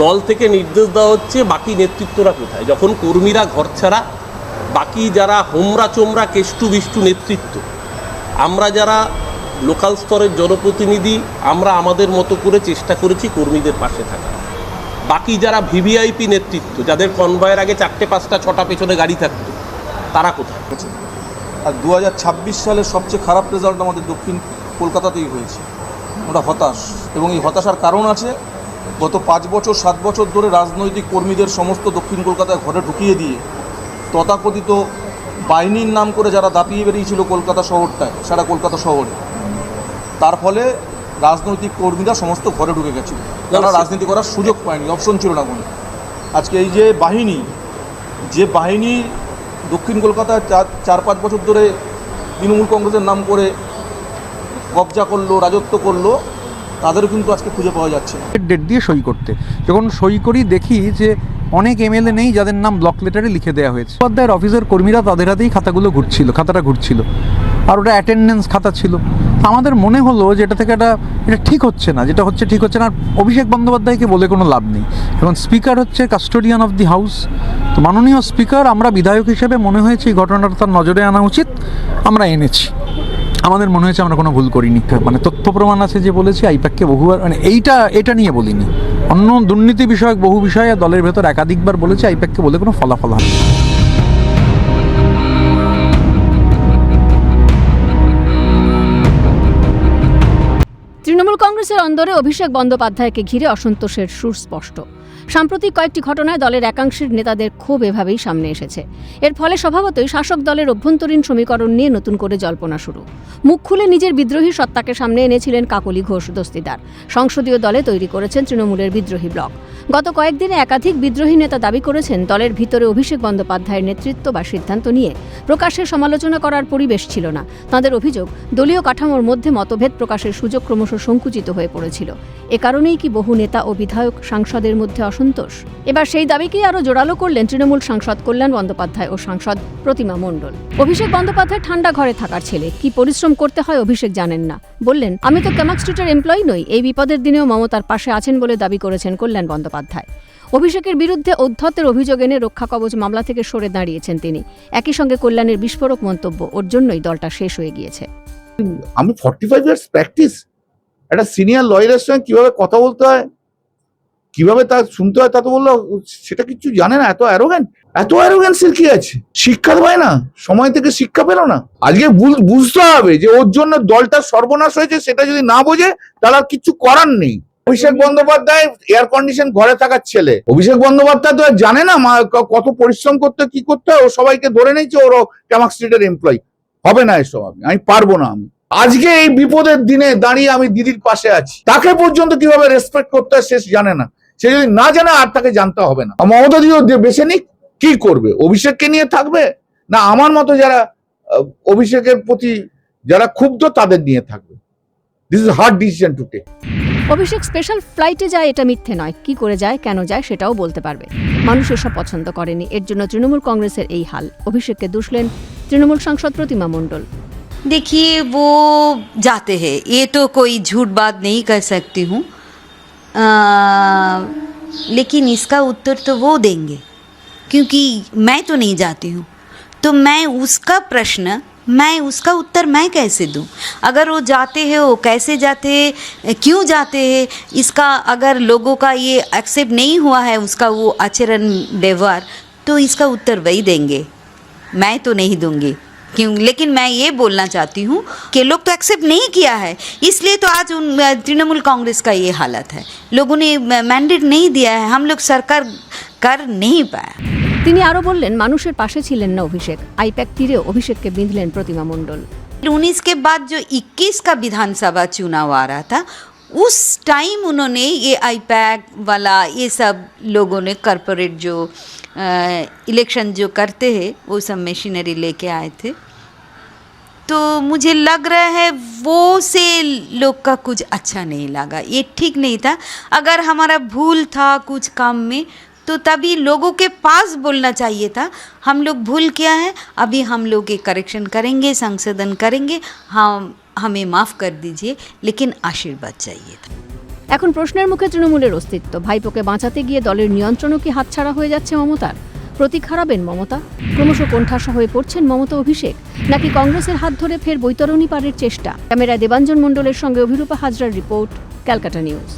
দল থেকে নির্দেশ দেওয়া হচ্ছে, বাকি নেতৃত্বরা কোথায়? যখন কর্মীরা ঘর ছাড়া, বাকি যারা হোমরা চোমরা কেষ্টু বিষ্টু নেতৃত্ব, আমরা যারা লোকাল স্তরের জনপ্রতিনিধি, আমরা আমাদের মতো করে চেষ্টা করেছি কর্মীদের পাশে থাকা। বাকি যারা ভিভিআইপি নেতৃত্ব, যাদের কনভয়ের আগে 4টে 5টা 6টা পেছনে গাড়ি থাকতো, তারা কোথায়? আর 2026 সালের সবচেয়ে খারাপ রেজাল্ট আমাদের দক্ষিণ কলকাতাতেই হয়েছে। আমরা হতাশ, এবং এই হতাশার কারণ আছে, গত 5 বছর 7 বছর ধরে রাজনৈতিক কর্মীদের সমস্ত দক্ষিণ কলকাতায় ঘরে ঢুকিয়ে দিয়ে তথাকথিত বাহিনীর নাম করে যারা দাপিয়ে বেরিয়েছিল কলকাতা শহরটায়, সারা কলকাতা শহরে, তার ফলে রাজনৈতিক কর্মীরা সমস্ত ঘরে ঢুকে গেছিল। তারা রাজনীতি করার সুযোগ পায়নি, অপশন ছিল না কোনো। আজকে এই যে বাহিনী দক্ষিণ কলকাতায় 4-5 বছর ধরে তৃণমূল কংগ্রেসের নাম করে কবজা করলো, রাজত্ব করলো, তাদেরও কিন্তু আজকে খুঁজে পাওয়া যাচ্ছে না। ডেট দিয়ে সই করতে, যখন সই করি দেখি যে অনেক এমএলএ নেই যাদের নাম ব্লক লেটারে লিখে দেওয়া হয়েছে। উপাধ্যায়ের অফিসের কর্মীরা তাদের হাতেই খাতাটা ঘুরছিল, আর ওটা অ্যাটেন্ডেন্স খাতা ছিল। আমাদের মনে হলো যে এটা ঠিক হচ্ছে না, যেটা হচ্ছে ঠিক হচ্ছে না। আর অভিষেক বন্দ্যোপাধ্যায়কে বলে কোনো লাভ নেই, এখন স্পিকার হচ্ছে কাস্টোডিয়ান অফ দি হাউস। তো মাননীয় স্পিকার, আমরা বিধায়ক হিসেবে মনে হয়েছে এই ঘটনাটা তার নজরে আনা উচিত, আমরা এনেছি। আমাদের মনে হয়েছে আমরা কোনো ভুল করিনি, মানে তথ্য প্রমাণ আছে যে বলেছি। আইপ্যাককে বহুবার, মানে এটা নিয়ে বলিনি, অন্য দুর্নীতি বিষয়ক বহু বিষয়ে দলের ভেতর একাধিকবার বলেছি, আইপ্যাককে বলে কোনো ফলাফল হয়। তৃণমূল কংগ্রেসের অন্দরে অভিষেক বন্দ্যোপাধ্যায়কে ঘিরে অসন্তোষের সুর স্পষ্ট। সাম্প্রতিক কয়েকটি ঘটনায় দলের একাংশের নেতাদের ক্ষোভ এভাবেই সামনে এসেছে। এর ফলে স্বভাবতই শাসক দলের অভ্যন্তরীণ সমীকরণ নিয়ে নতুন করে জল্পনা শুরু। মুখ খুলে নিজের বিদ্রোহী সত্তাকে সামনে এনেছিলেন কাকলি ঘোষ দস্তিদার। সংসদীয় দলে তৈরি করেছেন তৃণমূলের বিদ্রোহী ব্লক। গত কয়েকদিনে একাধিক বিদ্রোহী নেতা দাবি করেছেন, দলের ভিতরে অভিষেক বন্দ্যোপাধ্যায়ের নেতৃত্ব বা সিদ্ধান্ত নিয়ে প্রকাশ্যে সমালোচনা করার পরিবেশ ছিল না। তাঁদের অভিযোগ, দলীয় কাঠামোর মধ্যে মতভেদ প্রকাশের সুযোগ ক্রমশ সংকুচিত হয়ে পড়েছিল। এ কারণেই কি বহু নেতা ও বিধায়ক সাংসদের মধ্যে অসন্তোষ? এবার সেই দাবিকেই আরও জোরালো করলেন তৃণমূল সাংসদ কল্যাণ বন্দ্যোপাধ্যায় ও সাংসদ প্রতিমা মণ্ডল। অভিষেক বন্দ্যোপাধ্যায় ঠান্ডা ঘরে থাকার ছেলে, কি পরিশ্রম করতে হয় অভিষেক জানেন না। বললেন, আমি তো কামাক স্ট্রিটের এমপ্লয়ি নই, এই বিপদের দিনেও মমতার পাশে আছেন বলে দাবি করেছেন কল্যাণ বন্দ্যোপাধ্যায়। অভিষেকের বিরুদ্ধে ঔদ্ধত্যের অভিযোগ এনে রক্ষা কবচ মামলা থেকে সরে দাঁড়িয়েছেন তিনি। একই সঙ্গে কল্যাণের বিস্ফোরক মন্তব্য, ওর জন্যই দলটা শেষ হয়ে গিয়েছে। আমি 45 ইয়ার্স প্র্যাকটিস, একটা সিনিয়র লয়ারের সঙ্গে কিভাবে কথা বলতে হয়, কিভাবে তা শুনতে হয়, তা তো বললো সেটা কিছু জানে না। এত অ্যারোগ্যান্সের কি আছে? শিক্ষা পায় না, সময় থেকে শিক্ষা পেল না। আজকে বুঝতে হবে যে ওর জন্য দলটা সর্বনাশ হয়েছে, সেটা যদি না বোঝে তাহলে আর কিছু করার নেই। অভিষেক বন্দ্যোপাধ্যায় এয়ার কন্ডিশন ঘরে থাকার ছেলে। অভিষেক বন্দ্যোপাধ্যায় তো জানে না কত পরিশ্রম করতে, কি করতে হয়। ও সবাইকে ধরে নিয়েছে ওর কামাক স্ট্রিটের এমপ্লয়ি। হবে না এসব, আমি পারবো না। আমি আজকে এই বিপদের দিনে দাঁড়িয়ে আমি দিদির পাশে আছি, তাকে পর্যন্ত কিভাবে রেসপেক্ট করতে হয় সে জানে না। সে যদি না জানে আর তাকে জানতে হবে না। মমতা দিও বেছে নিক, কি করবে? অভিষেককে নিয়ে থাকবে, না আমার মতো যারা অভিষেকের প্রতি যারা ক্ষুব্ধ তাদের নিয়ে থাকবে? This is hard decision to take. Abhishek special ফ্লাইটে যায় এটা মিথ্যে নয়, কি করে যায়, কেন যায় সেটাও বলতে পারবে। মানুষ এসব পছন্দ করেনি, এর জন্য তৃণমূল কংগ্রেসের এই হাল। অভিষেককে দুষলেন তৃণমূল সাংসদ প্রতিমা মণ্ডল। देखिए, वो जाते हैं, ये तो कोई झूठ बात नहीं कर सकती हूँ, लेकिन इसका उत्तर तो वो देंगे, क्योंकि मैं तो नहीं जाती हूँ। तो मैं उसका प्रश्न, मैं उसका उत्तर मैं कैसे दूँ? अगर वो जाते हैं, वो कैसे जाते हैं, क्यों जाते हैं, इसका अगर लोगों का ये एक्सेप्ट नहीं हुआ है, उसका वो आचरण व्यवहार, तो इसका उत्तर वही देंगे, मैं तो नहीं दूँगी। क्यों? लेकिन मैं ये बोलना चाहती हूँ कि लोग तो एक्सेप्ट नहीं किया है, इसलिए तो आज तृणमूल कांग्रेस का ये हालत है। लोगों ने मैंडेट नहीं दिया है, हम लोग सरकार कर नहीं पाया। তিনি আরো বললেন, মানুষের পাশে ছিলেন না অভিষেক। আইপ্যাক তীরেও অভিষেককে বিঁধলেন প্রতিমা মণ্ডল। 19 के बाद जो 21 का विधानसभा चुनाव आ रहा था, उस टाइम उन्होंने ये आईपैक वाला ये सब लोगों ने कॉरपोरेट जो इलेक्शन जो करते हैं वो सब मशीनरी लेके आए थे। तो मुझे लग रहा है वो से लोग का कुछ अच्छा नहीं लगा, ये ठीक नहीं था। अगर हमारा भूल था कुछ काम में तो तभी लोगों के पास बोलना चाहिए था, हम लोग भूल किया है, अभी हम लोग ये करेक्शन करेंगे, संशोधन करेंगे, हम हमें माफ़ कर दीजिए, लेकिन आशीर्वाद चाहिए था। এখন প্রশ্নের মুখে তৃণমূলের অস্তিত্ব। ভাইপোকে বাঁচাতে গিয়ে দলের নিয়ন্ত্রণও কি হাতছাড়া হয়ে যাচ্ছে মমতার? প্রতীক হারাবেন মমতা? ক্রমশ কোণঠাসা হয়ে পড়ছেন মমতা অভিষেক, নাকি কংগ্রেসের হাত ধরে ফের বৈতরণী পারের চেষ্টা? ক্যামেরায় দেবাঞ্জন মণ্ডলের সঙ্গে অভিরূপা হাজরার রিপোর্ট, ক্যালকাটা নিউজ।